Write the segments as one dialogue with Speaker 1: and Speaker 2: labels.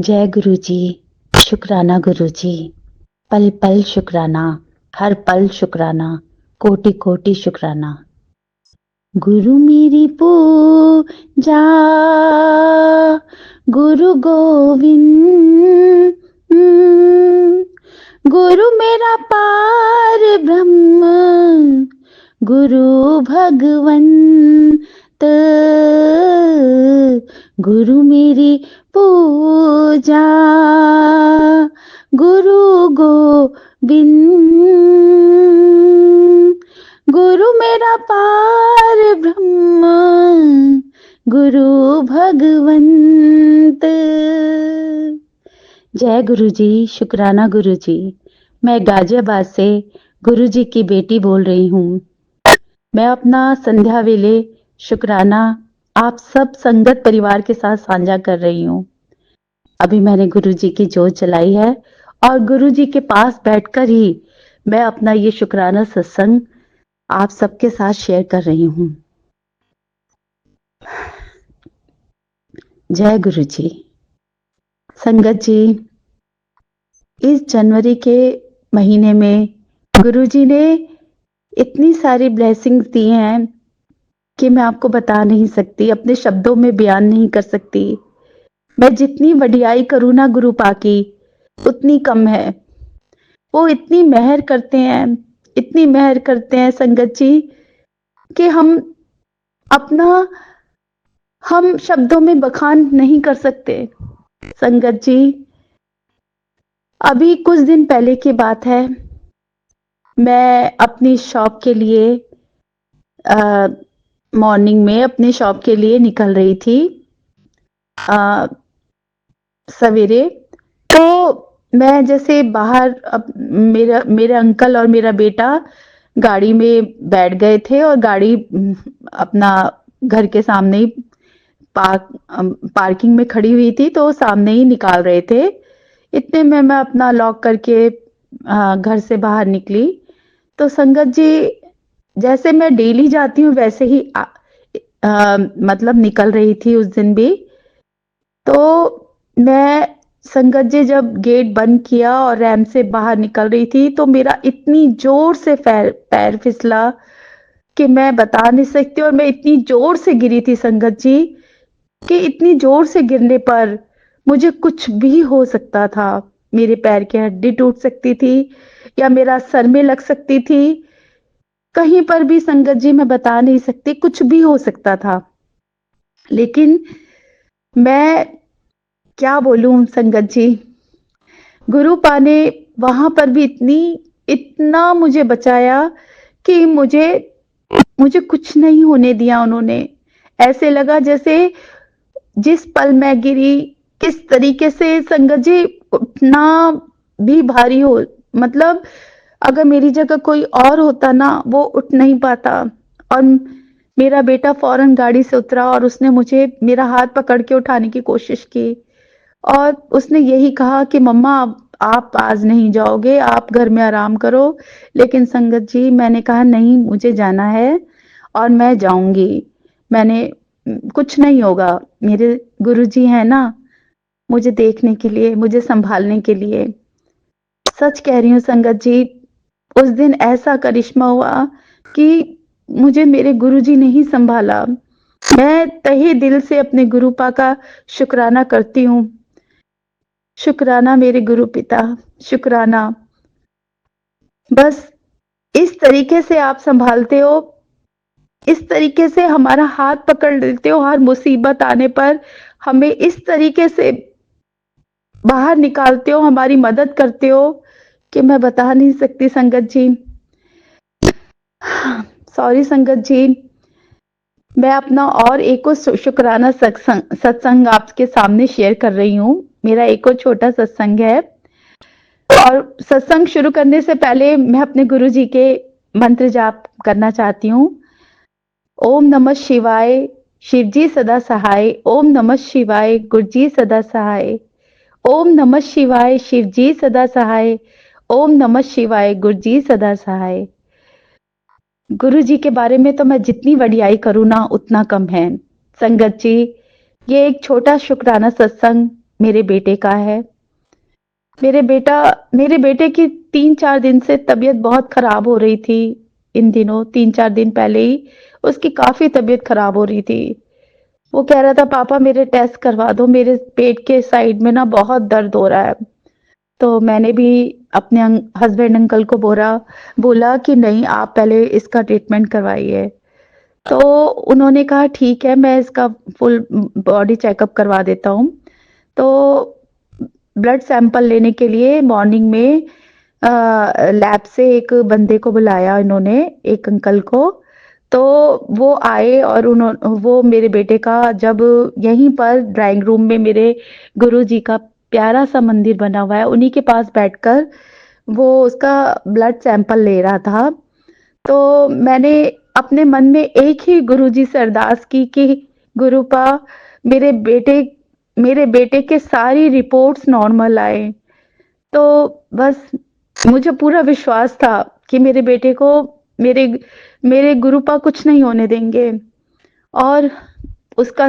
Speaker 1: जय गुरु जी। शुक्राना गुरु जी। पल पल शुक्राना, हर पल शुक्राना, कोटि कोटि शुक्राना। गुरु मेरी पूजा, गुरु गोविंद, गुरु मेरा पार ब्रह्म, गुरु भगवंत, गुरु मेरी पूजा, गुरु गोविंद, गुरु मेरा पार ब्रह्म, गुरु भगवंत। जय गुरु जी। शुक्राना गुरु जी। मैं गाजियाबाद से गुरु जी की बेटी बोल रही हूँ। मैं अपना संध्या वेले शुक्राना आप सब संगत परिवार के साथ साझा कर रही हूँ। अभी मैंने गुरु जी की जोत जलाई है और गुरु जी के पास बैठकर ही मैं अपना ये शुक्राना सत्संग आप सबके साथ शेयर कर रही हूँ। जय गुरु जी। संगत जी, इस जनवरी के महीने में गुरु जी ने इतनी सारी ब्लेसिंग्स दी हैं कि मैं आपको बता नहीं सकती, अपने शब्दों में बयान नहीं कर सकती। मैं जितनी वडियाई करूँ ना गुरु पाकी उतनी कम है। वो इतनी मेहर करते हैं, इतनी मेहर करते हैं संगत जी कि हम शब्दों में बखान नहीं कर सकते। संगत जी, अभी कुछ दिन पहले की बात है, मैं अपनी शॉप के लिए मॉर्निंग में अपने शॉप के लिए निकल रही थी सवेरे। तो मैं जैसे बाहर, अब मेरे अंकल और मेरा बेटा गाड़ी में बैठ गए थे और गाड़ी अपना घर के सामने ही पार्किंग में खड़ी हुई थी, तो सामने ही निकाल रहे थे। इतने में मैं अपना लॉक करके घर से बाहर निकली। तो संगत जी, जैसे मैं डेली जाती हूँ वैसे ही मतलब निकल रही थी उस दिन भी। तो मैं, संगत जी, जब गेट बंद किया और रैंप से बाहर निकल रही थी तो मेरा इतनी जोर से पैर फिसला कि मैं बता नहीं सकती। और मैं इतनी जोर से गिरी थी संगत जी कि इतनी जोर से गिरने पर मुझे कुछ भी हो सकता था। मेरे पैर की हड्डी टूट सकती थी या मेरा सर में लग सकती थी। कहीं पर भी संगत जी मैं बता नहीं सकती, कुछ भी हो सकता था। लेकिन मैं क्या बोलूं संगत जी, गुरु पाने वहां पर भी इतना मुझे बचाया कि मुझे कुछ नहीं होने दिया उन्होंने। ऐसे लगा जैसे जिस पल मैं गिरी, किस तरीके से संगत जी, उठना भी भारी हो, मतलब अगर मेरी जगह कोई और होता ना, वो उठ नहीं पाता। और मेरा बेटा फौरन गाड़ी से उतरा और उसने मुझे, मेरा हाथ पकड़ के उठाने की कोशिश की और उसने यही कहा कि मम्मा आप आज नहीं जाओगे, आप घर में आराम करो। लेकिन संगत जी, मैंने कहा नहीं, मुझे जाना है और मैं जाऊंगी। मैंने, कुछ नहीं होगा, मेरे गुरुजी हैं ना मुझे देखने के लिए, मुझे संभालने के लिए। सच कह रही हूँ संगत जी, उस दिन ऐसा करिश्मा हुआ कि मुझे मेरे गुरुजी ने ही संभाला। मैं तहे दिल से अपने गुरुपा का शुक्राना करती हूँ। शुक्राना मेरे गुरु पिता, शुक्राना। बस इस तरीके से आप संभालते हो, इस तरीके से हमारा हाथ पकड़ लेते हो, हर मुसीबत आने पर हमें इस तरीके से बाहर निकालते हो, हमारी मदद करते हो कि मैं बता नहीं सकती संगत जी। सॉरी संगत जी, मैं अपना और एक और शुक्राना सत्संग आपके सामने शेयर कर रही हूँ। मेरा एक और छोटा सत्संग है और सत्संग शुरू करने से पहले मैं अपने गुरु जी के मंत्र जाप करना चाहती हूँ। ओम नमः शिवाय, शिवजी सदा सहाय। ओम नमः शिवाय, गुरुजी सदा सहाय। ओम नमः शिवाय, शिवजी सदा सहाय। ओम नमः शिवाय, गुरुजी सदा सहाय। गुरु जी के बारे में तो मैं जितनी वडियाई करूँ ना उतना कम है। संगत जी, ये एक छोटा शुक्राना सत्संग मेरे बेटे का है। मेरे बेटे की 3-4 दिन से तबीयत बहुत खराब हो रही थी। इन दिनों 3-4 दिन पहले ही उसकी काफ़ी तबीयत खराब हो रही थी। वो कह रहा था पापा मेरे टेस्ट करवा दो, मेरे पेट के साइड में ना बहुत दर्द हो रहा है। तो मैंने भी अपने हस्बैंड अंकल को बोला कि नहीं आप पहले इसका ट्रीटमेंट करवाइए। तो उन्होंने कहा ठीक है मैं इसका फुल बॉडी चेकअप करवा देता हूँ। तो ब्लड सैंपल लेने के लिए मॉर्निंग में लैब से एक बंदे को बुलाया इन्होंने, एक अंकल को। तो वो आए और वो मेरे बेटे का जब यहीं पर ड्राइंग रूम में मेरे गुरुजी का प्यारा सा मंदिर बना हुआ है, उन्हीं के पास बैठकर वो उसका ब्लड सैंपल ले रहा था। तो मैंने अपने मन में एक ही गुरुजी से अरदास की कि गुरुपा मेरे बेटे मेरे बेटे के सारी रिपोर्ट्स नॉर्मल आए। तो बस मुझे पूरा विश्वास था कि मेरे बेटे को मेरे मेरे गुरुपा कुछ नहीं होने देंगे। और उसका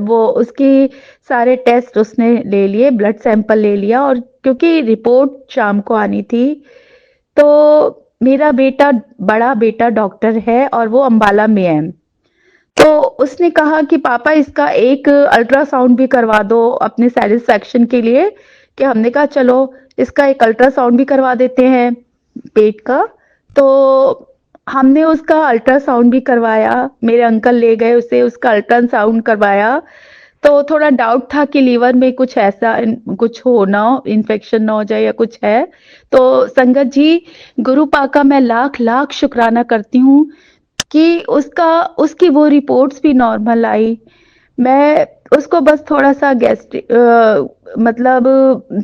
Speaker 1: वो उसकी सारे टेस्ट उसने ले लिए, ब्लड सैंपल ले लिया और क्योंकि रिपोर्ट शाम को आनी थी, तो मेरा बड़ा बेटा डॉक्टर है और वो अंबाला में है। तो उसने कहा कि पापा इसका एक अल्ट्रासाउंड भी करवा दो अपने सेटिस्फेक्शन के लिए। कि हमने कहा चलो इसका एक अल्ट्रासाउंड भी करवा देते हैं पेट का। तो हमने उसका अल्ट्रासाउंड भी करवाया, मेरे अंकल ले गए उसे, उसका अल्ट्रासाउंड करवाया। तो थोड़ा डाउट था कि लीवर में कुछ ऐसा कुछ हो ना हो, इन्फेक्शन ना हो जाए या कुछ है। तो संगत जी, गुरु पाका मैं लाख लाख शुक्राना करती हूँ कि उसकी वो रिपोर्ट्स भी नॉर्मल आई। मैं उसको बस थोड़ा-सा मतलब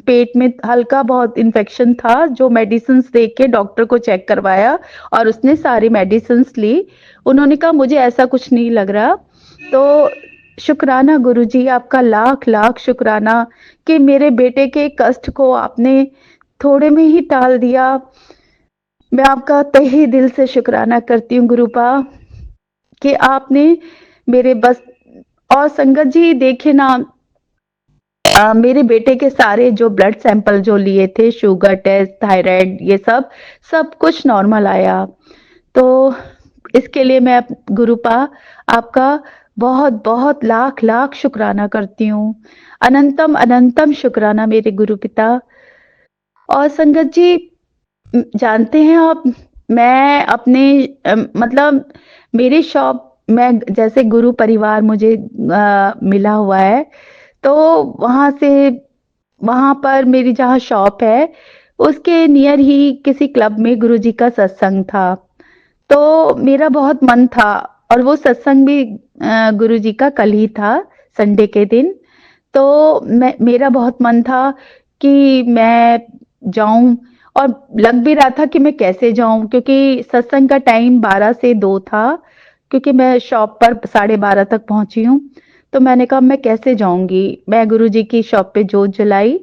Speaker 1: पेट में हल्का बहुत इन्फेक्शन था, जो मेडिसिन्स दे के डॉक्टर को चेक करवाया और उसने सारी मेडिसिन्स ली। उन्होंने कहा मुझे ऐसा कुछ नहीं लग रहा। तो शुक्राना गुरुजी, आपका लाख लाख शुक्राना कि मेरे बेटे के कष्ट को आपने थोड़े में ही टाल दिया। मैं आपका तहे दिल से शुक्राना करती हूँ गुरुपा कि आपने मेरे बस। और संगत जी देखिए ना, मेरे बेटे के सारे जो ब्लड सैंपल जो लिए थे, शुगर टेस्ट, थायराइड, ये सब कुछ नॉर्मल आया। तो इसके लिए मैं गुरुपा आपका बहुत बहुत लाख लाख शुक्राना करती हूँ। अनंतम अनंतम शुक्राना मेरे गुरु पिता। और संगत जी जानते हैं आप, मैं अपने मतलब मेरी शॉप मैं जैसे गुरु परिवार मुझे मिला हुआ है। तो वहां से वहां पर मेरी जहाँ शॉप है उसके नियर ही किसी क्लब में गुरुजी का सत्संग था। तो मेरा बहुत मन था और वो सत्संग भी गुरुजी का कल ही था, संडे के दिन। तो मेरा बहुत मन था कि मैं जाऊं और लग भी रहा था कि मैं कैसे जाऊं क्योंकि सत्संग का टाइम 12 से 2 था। क्योंकि मैं शॉप पर 12:30 तक पहुंची हूँ। तो मैंने कहा मैं कैसे जाऊंगी। मैं गुरुजी की शॉप पे जोत जलाई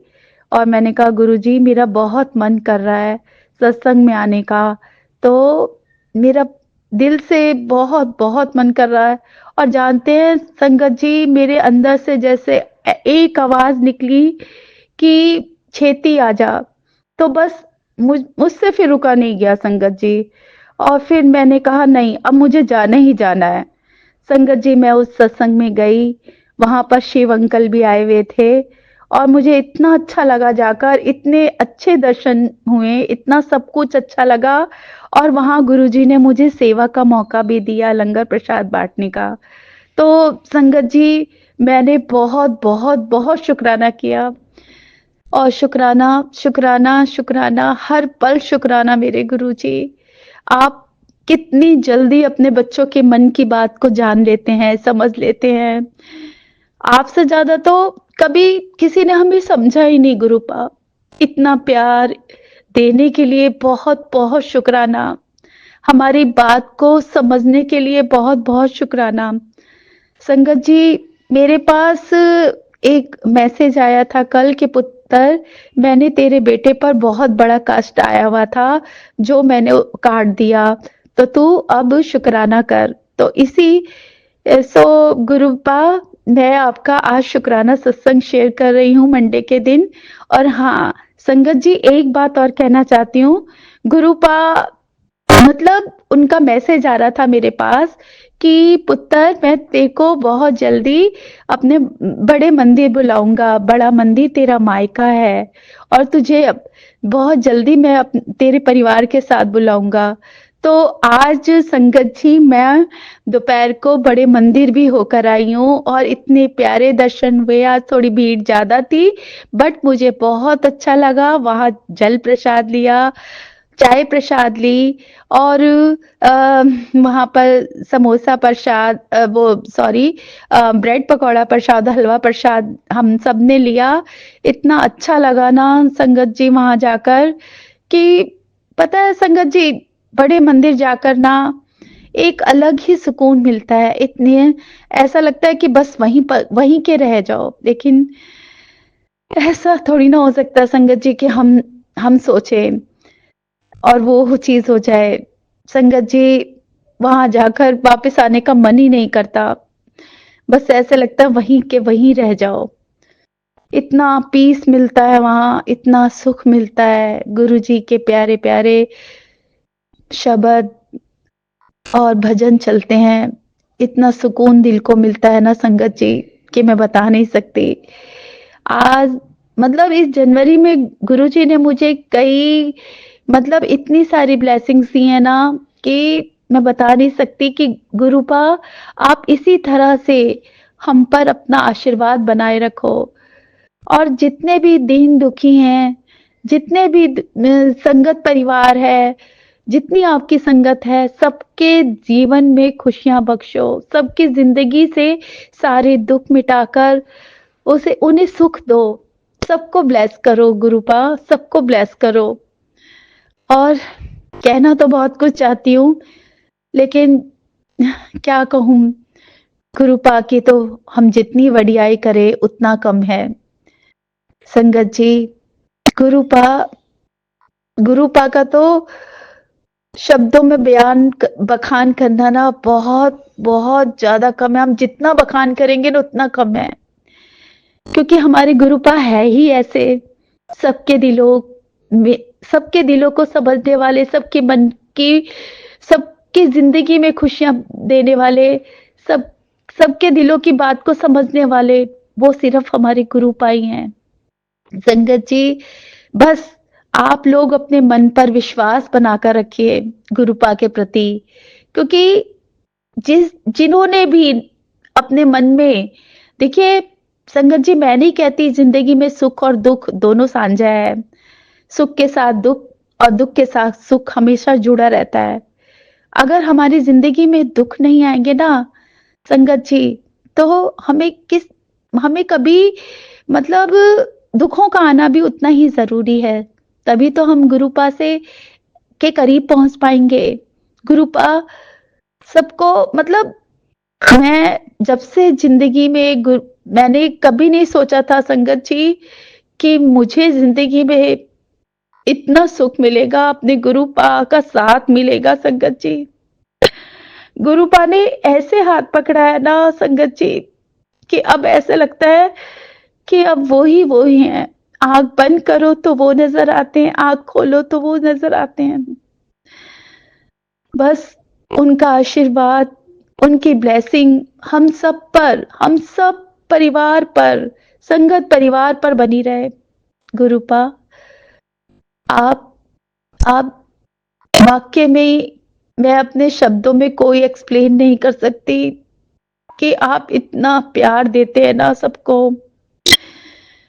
Speaker 1: और मैंने कहा गुरुजी मेरा बहुत मन कर रहा है सत्संग में आने का। तो मेरा दिल से बहुत बहुत मन कर रहा है। और जानते हैं संगत जी, मेरे अंदर से जैसे एक आवाज निकली कि छेती आजा। तो बस मुझसे फिर रुका नहीं गया संगत जी। और फिर मैंने कहा नहीं अब मुझे जाना ही जाना है। संगत जी मैं उस सत्संग में गई, वहां पर शिव अंकल भी आए हुए थे और मुझे इतना अच्छा लगा जाकर, इतने अच्छे दर्शन हुए, इतना सब कुछ अच्छा लगा। और वहां गुरुजी ने मुझे सेवा का मौका भी दिया, लंगर प्रसाद बांटने का। तो संगत जी मैंने बहुत बहुत बहुत शुक्राना किया। और शुक्राना शुक्राना शुक्राना हर पल शुक्राना मेरे गुरुजी। आप कितनी जल्दी अपने बच्चों के मन की बात को जान लेते हैं, समझ लेते हैं। आपसे ज्यादा तो कभी किसी ने हमें समझा ही नहीं गुरुपा। इतना प्यार देने के लिए बहुत बहुत शुक्राना। हमारी बात को समझने के लिए बहुत बहुत शुक्राना। संगत जी मेरे पास एक मैसेज आया था कल कि पुत्र मैंने तेरे बेटे पर बहुत बड़ा कष्ट आया हुआ था जो मैंने काट दिया, तो तू अब शुक्राना कर। तो इसी सो गुरुपा मैं आपका आज शुक्राना सत्संग शेयर कर रही हूँ मंडे के दिन। और हाँ, संगत जी एक बात और कहना चाहती हूँ, गुरुपा मतलब उनका मैसेज आ रहा था मेरे पास कि पुत्र मैं तेरे को बहुत जल्दी अपने बड़े मंदिर बुलाऊँगा, बड़ा मंदिर तेरा मायका है और तुझे बहुत जल्दी मैं तेरे परिवार के साथ बुलाऊँगा। तो आज संगत जी मैं दोपहर को बड़े मंदिर भी होकर आई हूँ और इतने प्यारे दर्शन हुए। आज थोड़ी भीड़ ज़्यादा थी, बट मुझे बहुत अच्छा लगा। वहाँ जल प्रसाद लिया, चाय प्रसाद ली और वहाँ पर समोसा प्रसाद वो सॉरी ब्रेड पकौड़ा प्रसाद, हलवा प्रसाद हम सब ने लिया। इतना अच्छा लगा ना संगत जी वहाँ जाकर कि पता है संगत जी, बड़े मंदिर जाकर ना एक अलग ही सुकून मिलता है। इतने ऐसा लगता है कि बस वहीं पर वहीं के रह जाओ। लेकिन ऐसा थोड़ी ना हो सकता संगत जी कि हम सोचें और वो चीज़ हो जाए। संगत जी वहाँ जाकर वापस आने का मन ही नहीं करता। बस ऐसा लगता है वहीं के वहीं रह जाओ। इतना पीस मिलता है वहाँ, इतना सुख मिलता है। गुरुजी के प्यारे-प्यारे शब्द और भजन चलते हैं। इतना सुकून दिल को मिलता है ना संगत जी कि मैं बता नहीं सकती। आज मतलब इस जनवरी में गुरुजी ने मुझे कई मतलब इतनी सारी ब्लेसिंग्स दी हैं ना कि मैं बता नहीं सकती कि गुरुपा आप इसी तरह से हम पर अपना आशीर्वाद बनाए रखो और जितने भी दीन दुखी हैं, जितने भी संगत परिवार है, जितनी आपकी संगत है, सबके जीवन में खुशियाँ बख्शो, सबकी ज़िंदगी से सारे दुःख मिटाकर उसे उन्हें सुख दो। सबको ब्लेस करो गुरुपा, सबको ब्लेस करो। और कहना तो बहुत कुछ चाहती हूँ, लेकिन क्या कहूँ, गुरुपा की तो हम जितनी वडियाई करें उतना कम है। संगत जी, गुरुपा गुरुपा का तो शब्दों में बखान करना ना बहुत बहुत ज्यादा कम है। हम जितना बखान करेंगे ना उतना कम है, क्योंकि हमारे गुरुपा है ही ऐसे। सबके दिलों में, सबके दिलों को समझने वाले, सबके मन की, सबकी जिंदगी में खुशियां देने वाले, सब सबके दिलों की बात को समझने वाले, वो सिर्फ हमारे गुरुपा ही हैं। संगत जी, बस आप लोग अपने मन पर विश्वास बनाकर रखिए गुरुपा के प्रति, क्योंकि जिन्होंने भी अपने मन में, देखिए संगत जी, मैं नहीं कहती जिंदगी में सुख और दुख दोनों साझा है। सुख के साथ दुख और दुख के साथ सुख हमेशा जुड़ा रहता है। अगर हमारी जिंदगी में दुख नहीं आएंगे ना संगत जी, तो हमें कभी मतलब दुखों का आना भी उतना ही ज़रूरी है। तभी तो हम गुरुपा से के करीब पहुँच पाएँगे। गुरुपा सबको मतलब मैं जब से ज़िंदगी में मैंने कभी नहीं सोचा था संगत जी कि मुझे ज़िंदगी में इतना सुख मिलेगा, अपने गुरुपा का साथ मिलेगा संगत जी। गुरुपा ने ऐसे हाथ पकड़ा है ना संगत जी कि अब ऐसा लगता है कि अब वो ही हैं। आँख बंद करो तो वो नज़र आते हैं, आँख खोलो तो वो नज़र आते हैं। बस उनका आशीर्वाद, उनकी ब्लेसिंग हम सब पर, हम सब परिवार पर, संगत परिवार पर बनी रहे। गुरुपा, आप आप वाक़ई में मैं अपने शब्दों में कोई एक्सप्लेन नहीं कर सकती कि आप इतना प्यार देते हैं ना सबको।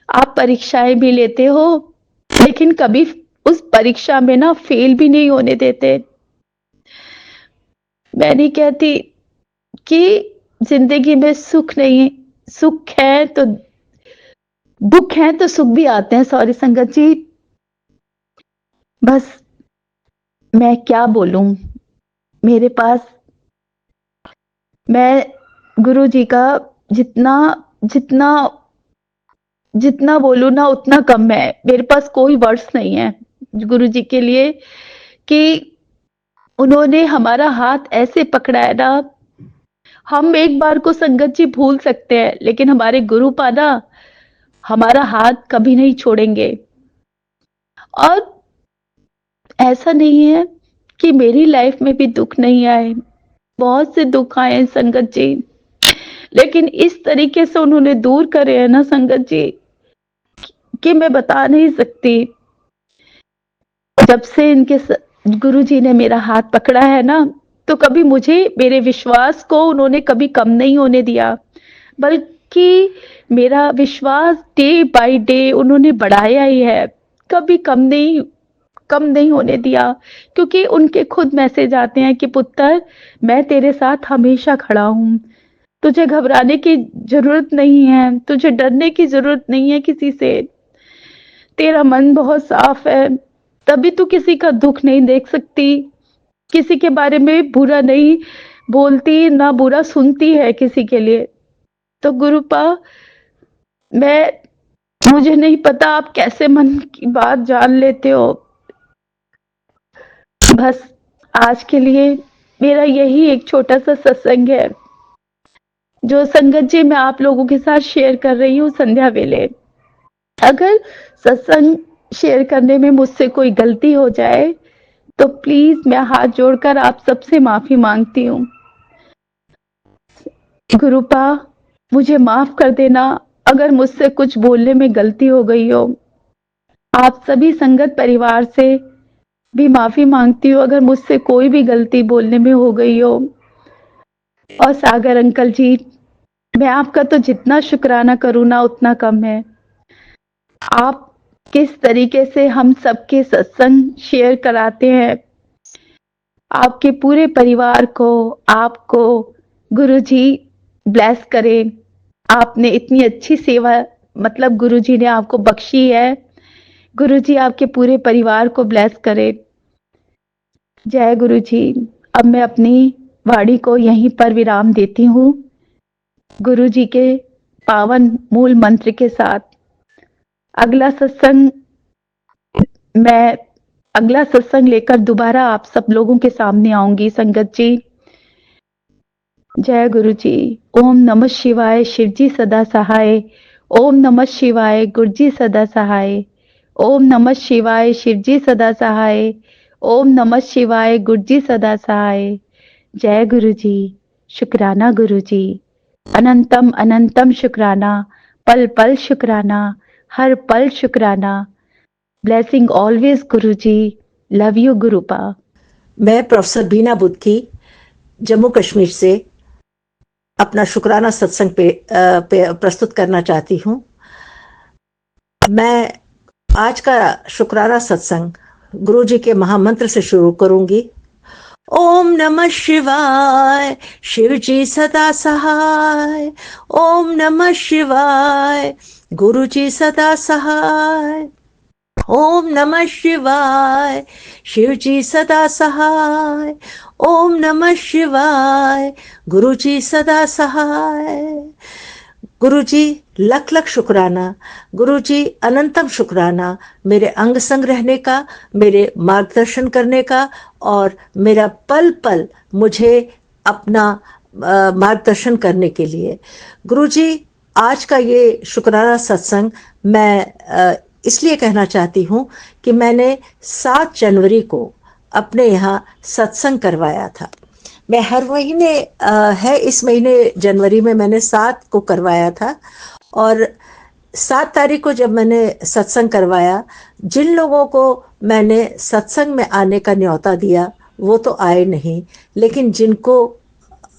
Speaker 1: आप परीक्षाएँ भी लेते हो, लेकिन कभी उस परीक्षा में ना फेल भी नहीं होने देते। मैं नहीं कहती कि ज़िंदगी में सुख नहीं, सुख है तो दुःख है तो सुख भी आते हैं। सॉरी संगत जी, बस मैं क्या बोलूँ? मेरे पास मैं गुरुजी का जितना जितना जितना बोलूँ ना उतना कम है। मेरे पास कोई वर्ड्स नहीं है गुरुजी के लिए कि उन्होंने हमारा हाथ ऐसे पकड़ा है ना हम एक बार को संगत जी भूल सकते हैं, लेकिन हमारे गुरु पादा हमारा हाथ कभी नहीं छोड़ेंगे। और ऐसा नहीं है कि मेरी लाइफ में भी दुख नहीं आए, बहुत से दुख आए हैं संगत जी, लेकिन इस तरीके से उन्होंने दूर करे हैं ना संगत जी, कि मैं बता नहीं सकती। जब से इनके गुरु जी ने मेरा हाथ पकड़ा है ना, तो कभी मुझे मेरे विश्वास को उन्होंने कभी कम नहीं होने दिया, बल्कि मेरा विश्वास डे बाय डे उन्होंने बढ़ाया ही है, कभी कम नहीं होने दिया। क्योंकि उनके खुद मैसेज आते हैं कि पुत्र, मैं तेरे साथ हमेशा खड़ा हूँ, तुझे घबराने की जरूरत नहीं है, तुझे डरने की जरूरत नहीं है किसी से, तेरा मन बहुत साफ है, तभी तू किसी का दुख नहीं देख सकती, किसी के बारे में बुरा नहीं बोलती, ना बुरा सुनती है किसी के लिए। तो गुरुपा, मैं मुझे नहीं पता आप कैसे मन की बात जान लेते हो। बस आज के लिए मेरा यही एक छोटा सा सत्संग है, जो संगत जी मैं आप लोगों के साथ शेयर कर रही हूँ संध्या वेले। अगर सत्संग शेयर करने में मुझसे कोई गलती हो जाए, तो प्लीज मैं हाथ जोड़कर आप सबसे माफी मांगती हूँ। गुरुपा, मुझे माफ कर देना अगर मुझसे कुछ बोलने में गलती हो गई हो। आप सभी संगत परिवार से भी माफी मांगती हूँ अगर मुझसे कोई भी गलती बोलने में हो गई हो। और सागर अंकल जी, मैं आपका तो जितना शुक्राना करूँ ना उतना कम है। आप किस तरीके से हम सबके सत्संग शेयर कराते हैं, आपके पूरे परिवार को, आपको गुरुजी ब्लेस करें। आपने इतनी अच्छी सेवा, मतलब गुरुजी ने आपको बख्शी है, गुरुजी आपके पूरे परिवार को ब्लेस करे। जय गुरुजी। अब मैं अपनी वाणी को यहीं पर विराम देती हूँ, गुरुजी के पावन मूल मंत्र के साथ। अगला सत्संग मैं अगला सत्संग लेकर दोबारा आप सब लोगों के सामने आऊंगी संगत जी। जय गुरु जी। ओम नमः शिवाय, शिव जी सदा सहाय। ओम नमः शिवाय, गुरु जी सदा सहाय। ओम नमः शिवाय, शिव जी सदा सहाय। ओम नमः शिवाय, गुरु जी सदा सहाय। जय गुरु जी। शुक्राना गुरु जी, अनंतम अनंतम शुक्राना, पल पल शुक्राना, हर पल शुक्राना। Blessing always Guru ji. Love you गुरुपा।
Speaker 2: मैं प्रोफेसर बीना बुद्की जम्मू कश्मीर से अपना शुक्राना सत्संग पे प्रस्तुत करना चाहती हूँ। मैं आज का शुक्राना सत्संग गुरु जी के महामंत्र से शुरू करूंगी। ओम नमः शिवाय, शिव जी सदा सहाय। ओम नमः शिवाय, गुरु जी सदा सहाय। ओम नमः शिवाय, शिव जी सदा सहाय। ओम नमः शिवाय, गुरु जी सदा सहाय। गुरु जी लख लख शुक्राना, गुरु जी अनंतम शुक्राना, मेरे अंग संग रहने का, मेरे मार्गदर्शन करने का और मेरा पल पल मुझे अपना मार्गदर्शन करने के लिए। गुरु जी, आज का ये शुक्राना सत्संग मैं इसलिए कहना चाहती हूँ कि मैंने 7 जनवरी को अपने यहाँ सत्संग करवाया था। मैं हर महीने है इस महीने जनवरी में मैंने 7 को करवाया था, और 7 तारीख को जब मैंने सत्संग करवाया, जिन लोगों को मैंने सत्संग में आने का न्योता दिया वो तो आए नहीं, लेकिन जिनको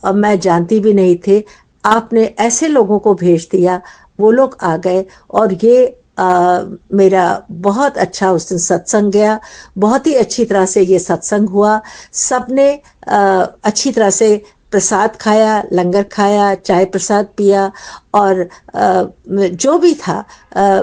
Speaker 2: मैं जानती भी नहीं थे, आपने ऐसे लोगों को भेज दिया, वो लोग आ गए। और ये मेरा बहुत अच्छा उस दिन सत्संग गया, बहुत ही अच्छी तरह से ये सत्संग हुआ। सबने अच्छी तरह से प्रसाद खाया, लंगर खाया, चाय प्रसाद पिया, और जो भी था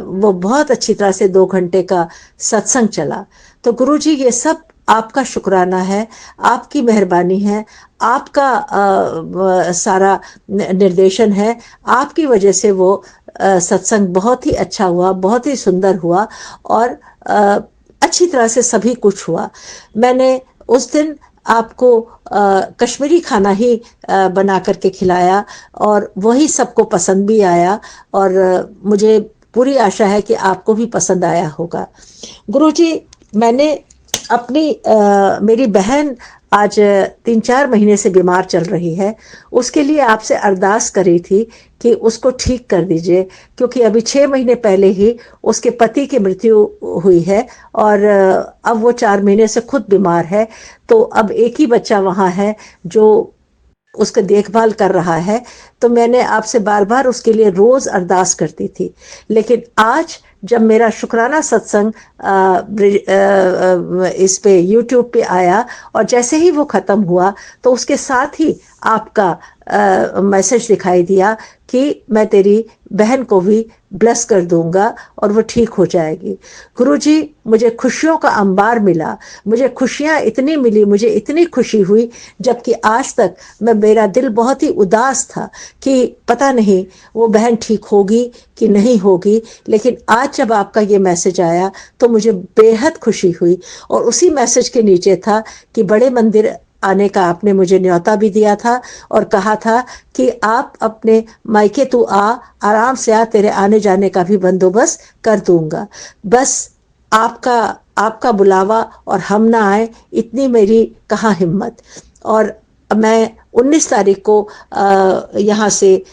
Speaker 2: वो बहुत अच्छी तरह से 2 घंटे का सत्संग चला। तो गुरु जी, ये सब आपका शुक्राना है, आपकी मेहरबानी है, आपका सारा निर्देशन है। आपकी वजह से वो सत्संग बहुत ही अच्छा हुआ, बहुत ही सुंदर हुआ, और अच्छी तरह से सभी कुछ हुआ। मैंने उस दिन आपको कश्मीरी खाना ही बना करके खिलाया और वही सबको पसंद भी आया और मुझे पूरी आशा है कि आपको भी पसंद आया होगा। गुरुजी, मैंने अपनी मेरी बहन आज 3-4 महीने से बीमार चल रही है, उसके लिए आपसे अरदास करी थी कि उसको ठीक कर दीजिए, क्योंकि अभी 6 महीने पहले ही उसके पति की मृत्यु हुई है और अब वो 4 महीने से खुद बीमार है। तो अब एक ही बच्चा वहाँ है जो उसका देखभाल कर रहा है। तो मैंने आपसे बार बार उसके लिए रोज अरदास करती थी, लेकिन आज जब मेरा शुक्राना सत्संग इस पे यूट्यूब पे आया और जैसे ही वो खत्म हुआ तो उसके साथ ही आपका मैसेज दिखाई दिया कि मैं तेरी बहन को भी ब्लेस कर दूंगा और वो ठीक हो जाएगी। गुरुजी, मुझे खुशियों का अंबार मिला, मुझे खुशियां इतनी मिली, मुझे इतनी खुशी हुई, जबकि आज तक मेरा दिल बहुत ही उदास था कि पता नहीं वो बहन ठीक होगी कि नहीं होगी। लेकिन आज जब आपका ये मैसेज आया तो मुझे बेहद खुशी हुई और उसी मैसेज के नीचे था कि बड़े मंदिर आने का आपने मुझे न्योता भी दिया था और कहा था कि आप अपने मायके तू आ, आराम से आ, तेरे आने जाने का भी बंदोबस्त कर दूंगा। बस आपका बुलावा और हम ना आए, इतनी मेरी कहाँ हिम्मत। और मैं 19 तारीख को यहाँ से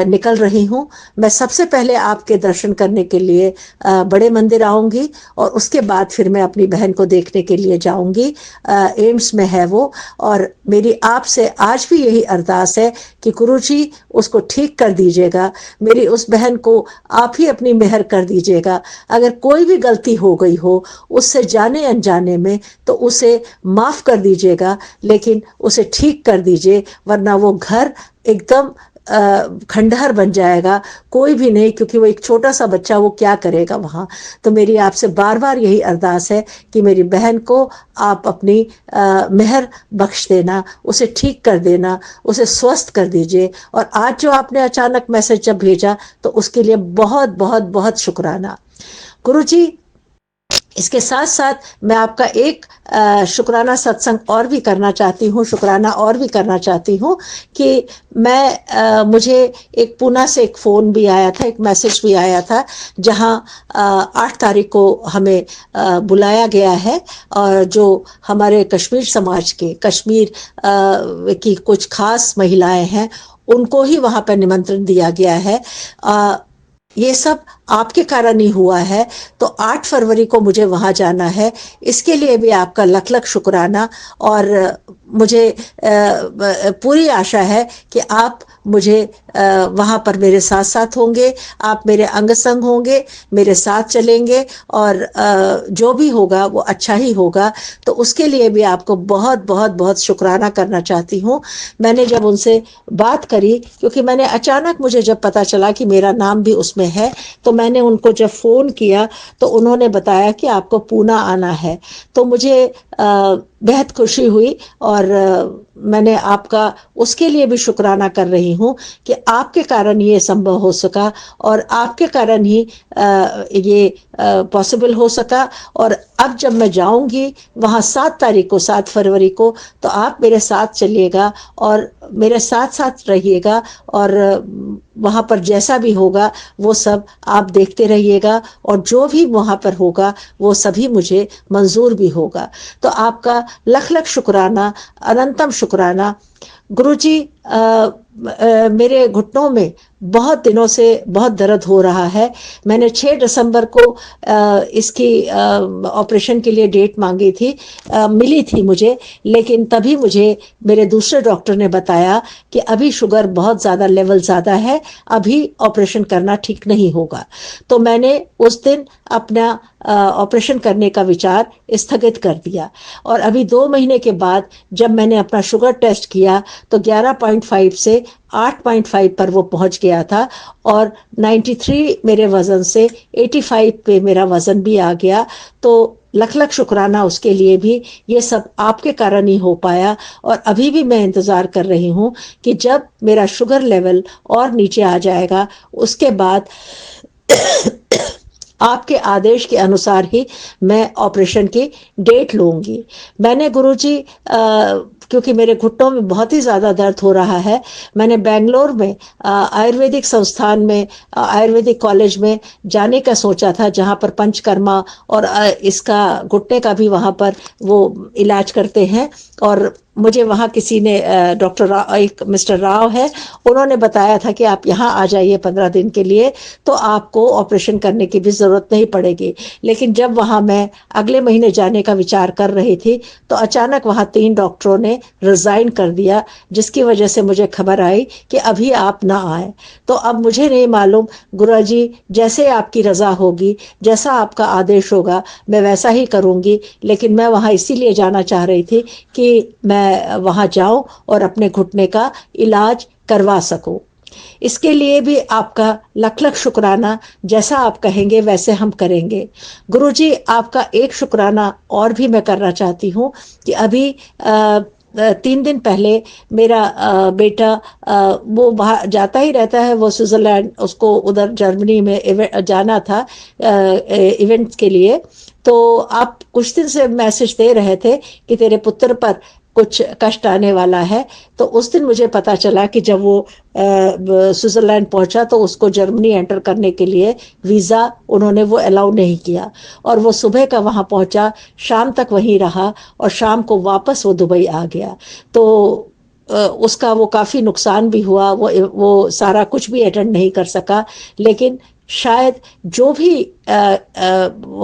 Speaker 2: निकल रही हूँ। मैं सबसे पहले आपके दर्शन करने के लिए बड़े मंदिर आऊंगी और उसके बाद फिर मैं अपनी बहन को देखने के लिए जाऊंगी। एम्स में है वो, और मेरी आपसे आज भी यही अरदास है कि गुरुजी उसको ठीक कर दीजिएगा। मेरी उस बहन को आप ही अपनी मेहर कर दीजिएगा। अगर कोई भी गलती हो गई हो उससे जाने अनजाने में तो उसे माफ कर दीजिएगा, लेकिन उसे ठीक कर दीजिए, वरना वो घर एकदम खंडहर बन जाएगा। कोई भी नहीं, क्योंकि वो एक छोटा सा बच्चा, वो क्या करेगा वहां। तो मेरी आपसे बार बार यही अरदास है कि मेरी बहन को आप अपनी मेहर बख्श देना, उसे ठीक कर देना, उसे स्वस्थ कर दीजिए। और आज जो आपने अचानक मैसेज जब भेजा तो उसके लिए बहुत बहुत बहुत शुक्राना। गुरुजी, इसके साथ साथ मैं आपका एक शुक्राना सत्संग और भी करना चाहती हूँ, शुक्राना और भी करना चाहती हूँ कि मुझे एक पूना से एक फ़ोन भी आया था, एक मैसेज भी आया था, जहाँ 8 तारीख को हमें बुलाया गया है और जो हमारे कश्मीर समाज के, कश्मीर की कुछ खास महिलाएं हैं, उनको ही वहाँ पर निमंत्रण दिया गया है। ये सब आपके कारण ही हुआ है। तो 8 फरवरी को मुझे वहां जाना है, इसके लिए भी आपका लख लख शुक्राना। और मुझे पूरी आशा है कि आप मुझे वहां पर मेरे साथ साथ होंगे, आप मेरे अंग संग होंगे, मेरे साथ चलेंगे और जो भी होगा वो अच्छा ही होगा। तो उसके लिए भी आपको बहुत बहुत बहुत शुक्राना करना चाहती हूँ। मैंने जब उनसे बात करी, क्योंकि मैंने अचानक, मुझे जब पता चला कि मेरा नाम भी उसमें है, तो मैंने उनको जब फ़ोन किया तो उन्होंने बताया कि आपको पूना आना है। तो मुझे बेहद खुशी हुई और मैंने आपका उसके लिए भी शुक्राना कर रही हूँ कि आपके कारण ये संभव हो सका और आपके कारण ही ये पॉसिबल हो सका। और अब जब मैं जाऊंगी वहाँ 7 तारीख को, 7 फरवरी को, तो आप मेरे साथ चलिएगा और मेरे साथ साथ रहिएगा और वहाँ पर जैसा भी होगा वो सब आप देखते रहिएगा और जो भी वहाँ पर होगा वो सभी मुझे मंजूर भी होगा। तो आपका लख लख शुक्राना, अनंतम शुक्राना। गुरुजी, मेरे घुटनों में बहुत दिनों से बहुत दर्द हो रहा है। मैंने 6 दिसंबर को इसकी ऑपरेशन के लिए डेट मांगी थी, मिली थी मुझे, लेकिन तभी मुझे मेरे दूसरे डॉक्टर ने बताया कि अभी शुगर बहुत ज़्यादा, लेवल ज़्यादा है, अभी ऑपरेशन करना ठीक नहीं होगा। तो मैंने उस दिन अपना ऑपरेशन करने का विचार स्थगित कर दिया। और अभी 2 महीने के बाद जब मैंने अपना शुगर टेस्ट किया तो 11.5 से 8.5 पर वो पहुंच गया था और 93 मेरे वजन से 85 पे मेरा वजन भी आ गया। तो लख लख शुक्राना उसके लिए भी। ये सब आपके कारण ही हो पाया और अभी भी मैं इंतज़ार कर रही हूँ कि जब मेरा शुगर लेवल और नीचे आ जाएगा उसके बाद आपके आदेश के अनुसार ही मैं ऑपरेशन की डेट लूंगी। मैंने गुरुजी क्योंकि मेरे घुटनों में बहुत ही ज़्यादा दर्द हो रहा है, मैंने बेंगलोर में आयुर्वेदिक संस्थान में आयुर्वेदिक कॉलेज में जाने का सोचा था, जहाँ पर पंचकर्मा और इसका घुटने का भी वहाँ पर वो इलाज करते हैं। और मुझे वहाँ किसी ने डॉक्टर राव, एक मिस्टर राव है, उन्होंने बताया था कि आप यहाँ आ जाइए 15 दिन के लिए तो आपको ऑपरेशन करने की भी ज़रूरत नहीं पड़ेगी। लेकिन जब वहाँ मैं अगले महीने जाने का विचार कर रही थी तो अचानक वहाँ 3 डॉक्टरों ने रिज़ाइन कर दिया, जिसकी वजह से मुझे खबर आई कि अभी आप ना आए। तो अब मुझे नहीं मालूम, गुरु जी जैसे आपकी रज़ा होगी, जैसा आपका आदेश होगा मैं वैसा ही करूँगी। लेकिन मैं वहाँ इसीलिए जाना चाह रही थी कि मैं वहाँ जाऊं और अपने घुटने का इलाज करवा सकूं। इसके लिए भी आपका लख लख शुक्राना, जैसा आप कहेंगे वैसे हम करेंगे। गुरुजी आपका एक शुक्राना और भी मैं करना चाहती हूँ कि अभी 3 दिन पहले मेरा बेटा वो बाहर जाता ही रहता है, वो स्विट्जरलैंड, उसको उधर जर्मनी में जाना था इवेंट के लिए। तो आप कुछ दिन से मैसेज दे रहे थे कि तेरे पुत्र पर कुछ कष्ट आने वाला है। तो उस दिन मुझे पता चला कि जब वो स्विट्जरलैंड पहुंचा तो उसको जर्मनी एंटर करने के लिए वीज़ा उन्होंने वो अलाउ नहीं किया, और वो सुबह का वहां पहुंचा, शाम तक वहीं रहा और शाम को वापस वो दुबई आ गया। तो उसका वो काफ़ी नुकसान भी हुआ, वो सारा कुछ भी अटेंड नहीं कर सका। लेकिन शायद जो भी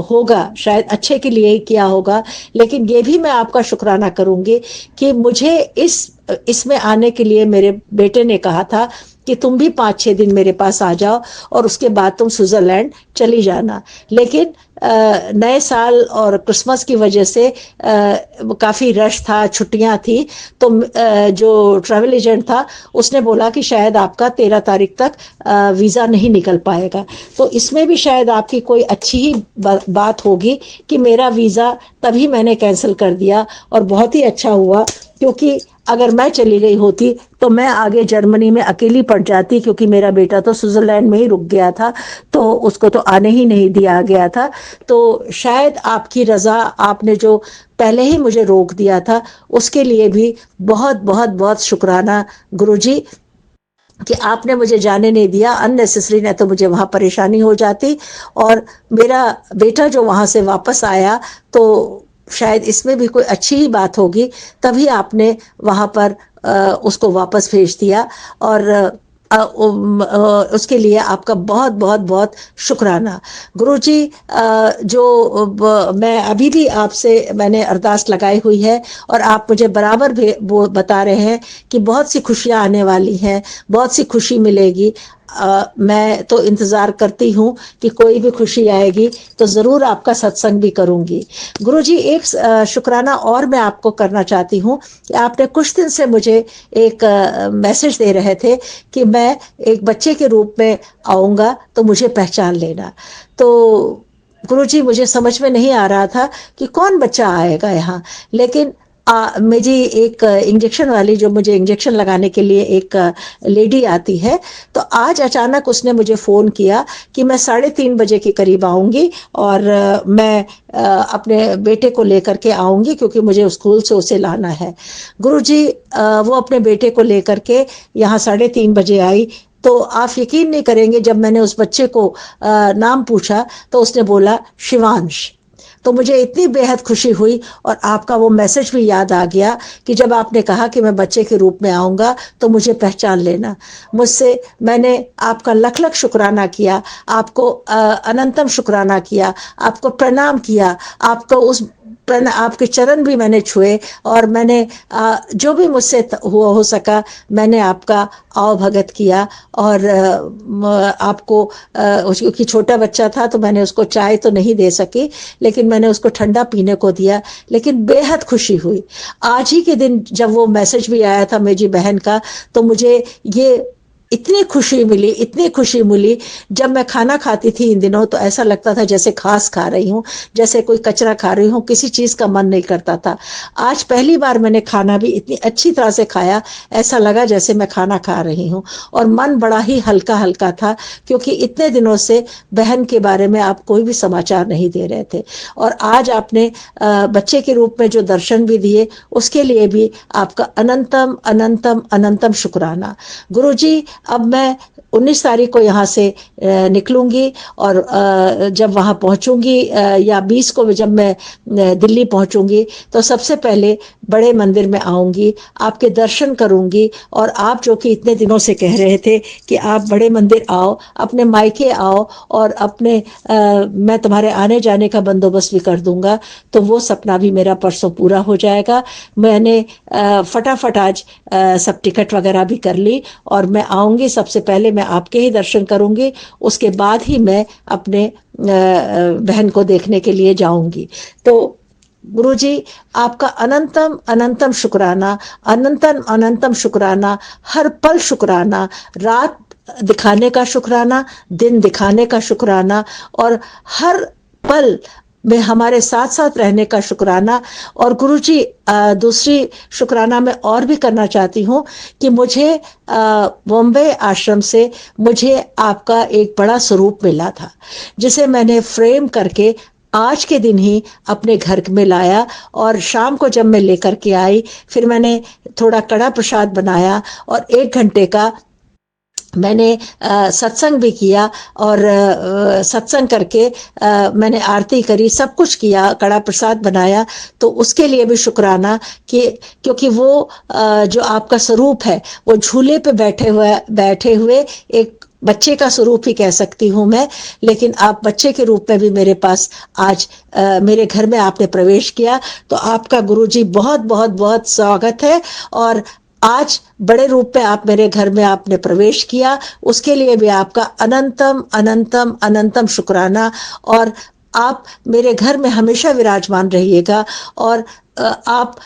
Speaker 2: होगा शायद अच्छे के लिए ही किया होगा। लेकिन ये भी मैं आपका शुक्राना करूंगी कि मुझे इसमें आने के लिए मेरे बेटे ने कहा था कि तुम भी 5-6 दिन मेरे पास आ जाओ और उसके बाद तुम स्विट्जरलैंड चली जाना। लेकिन नए साल और क्रिसमस की वजह से काफ़ी रश था, छुट्टियां थी, तो जो ट्रैवल एजेंट था उसने बोला कि शायद आपका 13 तारीख तक वीज़ा नहीं निकल पाएगा। तो इसमें भी शायद आपकी कोई अच्छी ही बात होगी कि मेरा वीज़ा तभी मैंने कैंसिल कर दिया। और बहुत ही अच्छा हुआ, क्योंकि अगर मैं चली गई होती तो मैं आगे जर्मनी में अकेली पड़ जाती, क्योंकि मेरा बेटा तो स्विट्जरलैंड में ही रुक गया था, तो उसको तो आने ही नहीं दिया गया था। तो शायद आपकी रज़ा, आपने जो पहले ही मुझे रोक दिया था, उसके लिए भी बहुत बहुत बहुत शुक्राना गुरुजी कि आपने मुझे जाने नहीं दिया अननेसेसरी, नहीं तो मुझे वहाँ परेशानी हो जाती। और मेरा बेटा जो वहाँ से वापस आया तो शायद इसमें भी कोई अच्छी ही बात होगी, तभी आपने वहाँ पर उसको वापस भेज दिया। और उसके लिए आपका बहुत बहुत बहुत शुक्राना गुरुजी। मैं अभी भी आपसे मैंने अरदास लगाई हुई है और आप मुझे बराबर वो बता रहे हैं कि बहुत सी खुशियां आने वाली हैं, बहुत सी खुशी मिलेगी। मैं तो इंतज़ार करती हूँ कि कोई भी खुशी आएगी तो ज़रूर आपका सत्संग भी करूँगी। गुरुजी एक शुक्राना और मैं आपको करना चाहती हूँ कि आपने कुछ दिन से मुझे एक मैसेज दे रहे थे कि मैं एक बच्चे के रूप में आऊँगा तो मुझे पहचान लेना। तो गुरुजी मुझे समझ में नहीं आ रहा था कि कौन बच्चा आएगा यहाँ। लेकिन मेरी एक इंजेक्शन वाली, जो मुझे इंजेक्शन लगाने के लिए एक लेडी आती है, तो आज अचानक उसने मुझे फ़ोन किया कि मैं 3:30 बजे के करीब आऊँगी और मैं अपने बेटे को लेकर के आऊँगी, क्योंकि मुझे स्कूल से उसे लाना है। गुरुजी वो अपने बेटे को लेकर के यहाँ 3:30 बजे आई। तो आप यकीन नहीं करेंगे, जब मैंने उस बच्चे को नाम पूछा तो उसने बोला शिवांश। तो मुझे इतनी बेहद खुशी हुई और आपका वो मैसेज भी याद आ गया कि जब आपने कहा कि मैं बच्चे के रूप में आऊँगा तो मुझे पहचान लेना। मुझसे मैंने आपका लख लख शुक्राना किया, आपको अनंतम शुक्राना किया, आपको प्रणाम किया, आपको आपके चरण भी मैंने छुए और मैंने जो भी मुझसे हो सका मैंने आपका आओ भगत किया। और आपको क्योंकि छोटा बच्चा था तो मैंने उसको चाय तो नहीं दे सकी, लेकिन मैंने उसको ठंडा पीने को दिया। लेकिन बेहद खुशी हुई आज ही के दिन जब वो मैसेज भी आया था मेरी बहन का, तो मुझे ये इतनी खुशी मिली, इतनी खुशी मिली। जब मैं खाना खाती थी इन दिनों तो ऐसा लगता था जैसे घास खा रही हूँ, जैसे कोई कचरा खा रही हूँ, किसी चीज का मन नहीं करता था। आज पहली बार मैंने खाना भी इतनी अच्छी तरह से खाया, ऐसा लगा जैसे मैं खाना खा रही हूँ, और मन बड़ा ही हल्का हल्का था, क्योंकि इतने दिनों से बहन के बारे में आप कोई भी समाचार नहीं दे रहे थे। और आज आपने बच्चे के रूप में जो दर्शन भी दिए, उसके लिए भी आपका अनंतम अनंतम अनंतम शुक्राना। गुरुजी, अब मैं 19 तारीख को यहाँ से निकलूंगी, और जब वहाँ पहुँचूंगी, या 20 को जब मैं दिल्ली पहुँचूंगी, तो सबसे पहले बड़े मंदिर में आऊंगी, आपके दर्शन करूंगी। और आप जो कि इतने दिनों से कह रहे थे कि आप बड़े मंदिर आओ, अपने मायके आओ, और अपने मैं तुम्हारे आने जाने का बंदोबस्त भी कर दूंगा, तो वो सपना भी मेरा परसों पूरा हो जाएगा। मैंने फटाफट आज सब टिकट वगैरह भी कर ली, और मैं आऊंगी। सबसे पहले मैं आपके ही दर्शन करूंगी, उसके बाद ही मैं अपने बहन को देखने के लिए जाऊंगी। तो गुरुजी, आपका अनंतम अनंतम शुक्राना, अनंतम अनंतम शुक्राना, हर पल शुक्राना, रात दिखाने का शुक्राना, दिन दिखाने का शुक्राना, और हर पल में हमारे साथ साथ रहने का शुक्राना। और गुरुजी, दूसरी शुक्राना मैं और भी करना चाहती हूँ कि मुझे बॉम्बे आश्रम से मुझे आपका एक बड़ा स्वरूप मिला था, जिसे मैंने फ्रेम करके आज के दिन ही अपने घर में लाया। और शाम को जब मैं लेकर के आई, फिर मैंने थोड़ा कड़ा प्रसाद बनाया, और 1 घंटे का मैंने सत्संग भी किया, और सत्संग करके मैंने आरती करी, सब कुछ किया, कड़ा प्रसाद बनाया। तो उसके लिए भी शुक्राना, कि क्योंकि वो जो आपका स्वरूप है, वो झूले पे बैठे हुए एक बच्चे का स्वरूप ही कह सकती हूँ मैं, लेकिन आप बच्चे के रूप में भी मेरे पास आज मेरे घर में आपने प्रवेश किया। तो आपका गुरुजी बहुत बहुत बहुत स्वागत है। और आज बड़े रूप में आप मेरे घर में आपने प्रवेश किया, उसके लिए भी आपका अनंतम अनंतम अनंतम शुक्राना। और आप मेरे घर में हमेशा विराजमान रहिएगा, और आप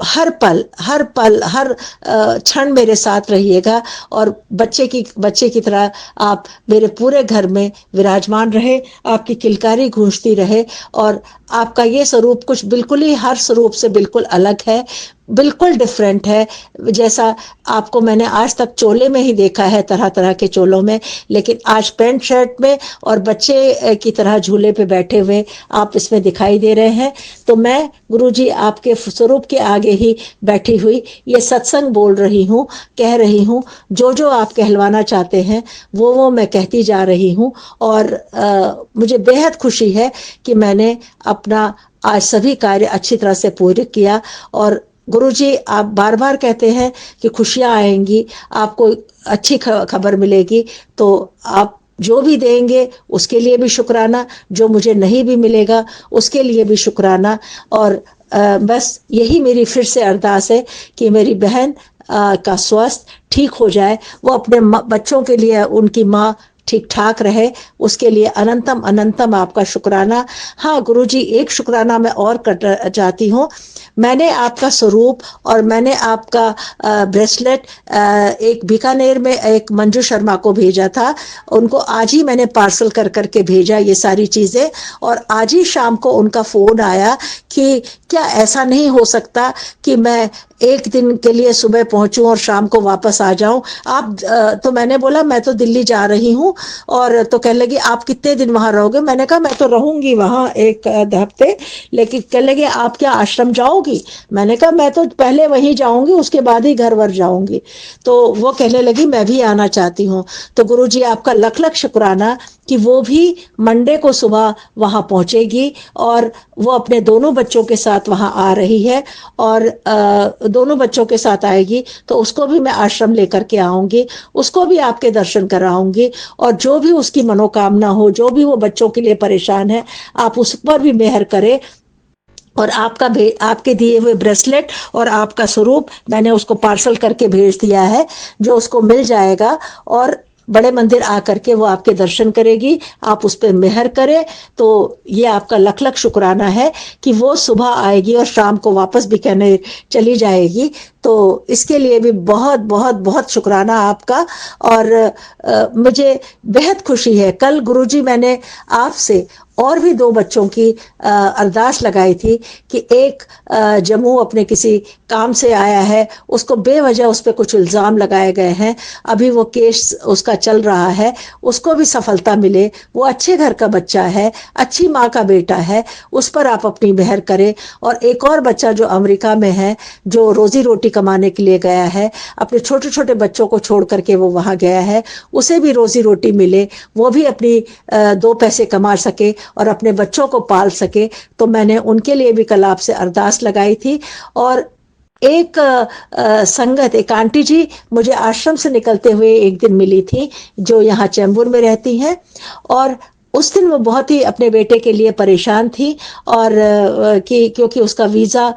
Speaker 2: हर पल हर क्षण मेरे साथ रहिएगा, और बच्चे की तरह आप मेरे पूरे घर में विराजमान रहे, आपकी किलकारी गूंजती रहे। और आपका ये स्वरूप कुछ बिल्कुल ही हर स्वरूप से बिल्कुल अलग है, बिल्कुल डिफरेंट है। जैसा आपको मैंने आज तक चोले में ही देखा है, तरह तरह के चोलों में, लेकिन आज पैंट शर्ट में और बच्चे की तरह झूले पे बैठे हुए आप इसमें दिखाई दे रहे हैं। तो मैं गुरुजी आपके स्वरूप के आगे ही बैठी हुई ये सत्संग बोल रही हूँ, कह रही हूँ, जो आप कहलवाना चाहते हैं वो मैं कहती जा रही हूँ। और मुझे बेहद खुशी है कि मैंने अपना आज सभी कार्य अच्छी तरह से पूर्ण किया। और गुरुजी, आप बार बार कहते हैं कि खुशियां आएंगी, आपको अच्छी खबर मिलेगी, तो आप जो भी देंगे उसके लिए भी शुक्राना, जो मुझे नहीं भी मिलेगा उसके लिए भी शुक्राना। और बस यही मेरी फिर से अरदास है कि मेरी बहन का स्वास्थ्य ठीक हो जाए, वो अपने बच्चों के लिए उनकी माँ ठीक ठाक रहे, उसके लिए अनंतम अनंतम आपका शुक्राना। हाँ गुरुजी, एक शुक्राना मैं और करना चाहती हूँ। मैंने आपका स्वरूप और मैंने आपका ब्रेसलेट एक बीकानेर में एक मंजू शर्मा को भेजा था, उनको आज ही मैंने पार्सल कर करके भेजा ये सारी चीज़ें। और आज ही शाम को उनका फ़ोन आया कि क्या ऐसा नहीं हो सकता कि मैं एक दिन के लिए सुबह पहुंचूं और शाम को वापस आ जाऊं आप। तो मैंने बोला मैं तो दिल्ली जा रही हूं। और तो कहने लगी आप कितने दिन वहां रहोगे? मैंने कहा मैं तो रहूंगी वहां एक हफ्ते। लेकिन कहने लगे आप क्या आश्रम जाओगी? मैंने कहा मैं तो पहले वहीं जाऊंगी, उसके बाद ही घर वर जाऊंगी। तो वो कहने लगी मैं भी आना चाहती हूँ। तो गुरुजी आपका लख लख शुक्राना कि वो भी मंडे को सुबह वहां पहुंचेगी और वो अपने दोनों बच्चों के साथ वहां आ रही है। और दोनों बच्चों के साथ आएगी तो उसको भी मैं आश्रम लेकर के आऊंगी, उसको भी आपके दर्शन कराऊंगी। और जो भी उसकी मनोकामना हो, जो भी वो बच्चों के लिए परेशान है, आप उस पर भी मेहर करें। और आपके दिए हुए ब्रेसलेट और आपका स्वरूप मैंने उसको पार्सल करके भेज दिया है, जो उसको मिल जाएगा। और बड़े मंदिर आकर के वो आपके दर्शन करेगी, आप उस पर मेहर करें। तो ये आपका लख लख शुक्राना है कि वो सुबह आएगी और शाम को वापस बीकानेर चली जाएगी। तो इसके लिए भी बहुत बहुत बहुत शुक्राना आपका। और मुझे बेहद खुशी है, कल गुरुजी मैंने आपसे और भी 2 बच्चों की अरदास लगाई थी कि एक जम्मू अपने किसी काम से आया है, उसको बेवजह उस पर कुछ इल्ज़ाम लगाए गए हैं, अभी वो केस उसका चल रहा है, उसको भी सफलता मिले, वो अच्छे घर का बच्चा है, अच्छी माँ का बेटा है, उस पर आप अपनी मेहर करें। और एक और बच्चा जो अमेरिका में है, जो रोजी रोटी कमाने के लिए गया है, अपने छोटे छोटे बच्चों को छोड़ करके वो वहाँ गया है, उसे भी रोजी रोटी मिले, वो भी अपनी 2 पैसे कमा सके और अपने बच्चों को पाल सके। तो मैंने उनके लिए भी कल आपसे अरदास लगाई थी। और एक संगत, एक आंटी जी मुझे आश्रम से निकलते हुए एक दिन मिली थी, जो यहाँ चैम्बूर में रहती हैं, और उस दिन वो बहुत ही अपने बेटे के लिए परेशान थी, और क्योंकि उसका वीज़ा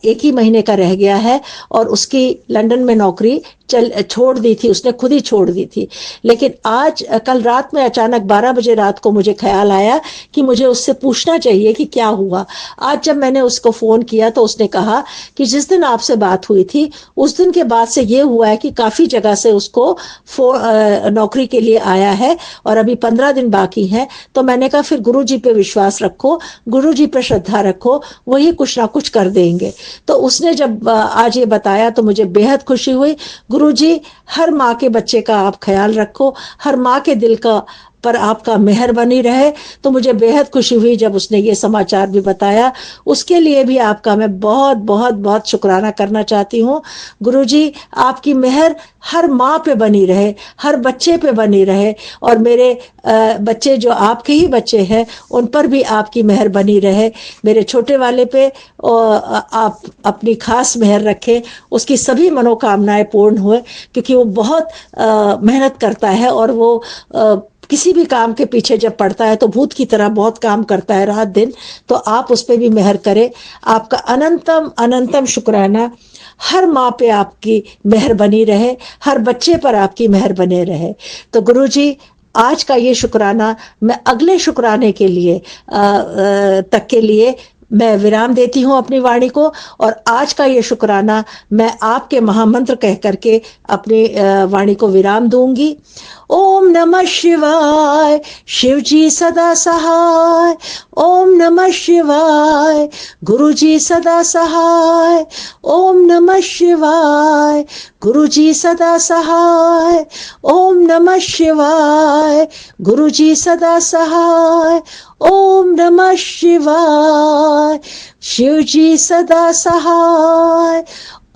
Speaker 2: 1 ही महीने का रह गया है और उसकी लंदन में नौकरी छोड़ दी थी, उसने खुद ही छोड़ दी थी। लेकिन आज कल रात में अचानक 12 बजे रात को मुझे ख्याल आया कि मुझे उससे पूछना चाहिए कि क्या हुआ। आज जब मैंने उसको फ़ोन किया तो उसने कहा कि जिस दिन आपसे बात हुई थी उस दिन के बाद से ये हुआ है कि काफ़ी जगह से उसको नौकरी के लिए आया है और अभी 15 दिन बाकी हैं। तो मैंने कहा फिर गुरु जी पे विश्वास रखो, गुरु जी पे श्रद्धा रखो, वही कुछ ना कुछ कर देंगे। तो उसने जब आज ये बताया तो मुझे बेहद खुशी हुई। गुरुजी, हर माँ के बच्चे का आप ख्याल रखो, हर माँ के दिल का पर आपका मेहर बनी रहे। तो मुझे बेहद खुशी हुई जब उसने ये समाचार भी बताया, उसके लिए भी आपका मैं बहुत बहुत बहुत शुक्राना करना चाहती हूँ। गुरुजी, आपकी मेहर हर माँ पे बनी रहे, हर बच्चे पे बनी रहे, और मेरे बच्चे जो आपके ही बच्चे हैं उन पर भी आपकी मेहर बनी रहे। मेरे छोटे वाले पे आप अपनी खास मेहर रखें, उसकी सभी मनोकामनाएं पूर्ण हुए, क्योंकि वो बहुत मेहनत करता है और वो किसी भी काम के पीछे जब पड़ता है तो भूत की तरह बहुत काम करता है रात दिन। तो आप उस पर भी मेहर करें। आपका अनंतम अनंतम शुक्राना। हर माँ पे आपकी मेहर बनी रहे, हर बच्चे पर आपकी मेहर बने रहे। तो गुरुजी, आज का ये शुक्राना मैं अगले शुक्राने के लिए तक के लिए मैं विराम देती हूँ अपनी वाणी को, और आज का ये शुक्राना मैं आपके महामंत्र कह करके अपनी वाणी को विराम दूंगी। ओम नमः शिवाय, शिव जी सदा सहाय। ओम नमः शिवाय, गुरु जी सदा सहाय। ओम नमः शिवाय, गुरु जी सदा सहाय। ओम नमः शिवाय, गुरु जी सदा सहाय। ओम नमः शिवाय, शिव जी सदा सहाय।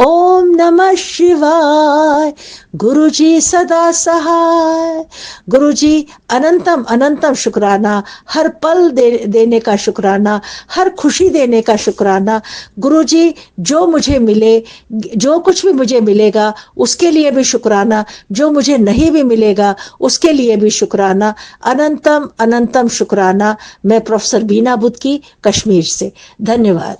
Speaker 2: ओम नमः शिवाय, गुरु जी सदा सहाय। गुरु जी, अनंतम अनंतम शुक्राना, हर पल देने का शुक्राना, हर खुशी देने का शुक्राना। गुरु जी, जो मुझे मिले, जो कुछ भी मुझे मिलेगा उसके लिए भी शुक्राना, जो मुझे नहीं भी मिलेगा उसके लिए भी शुक्राना। अनंतम अनंतम शुक्राना। मैं प्रोफेसर बीना बुद्ध की, कश्मीर से। धन्यवाद।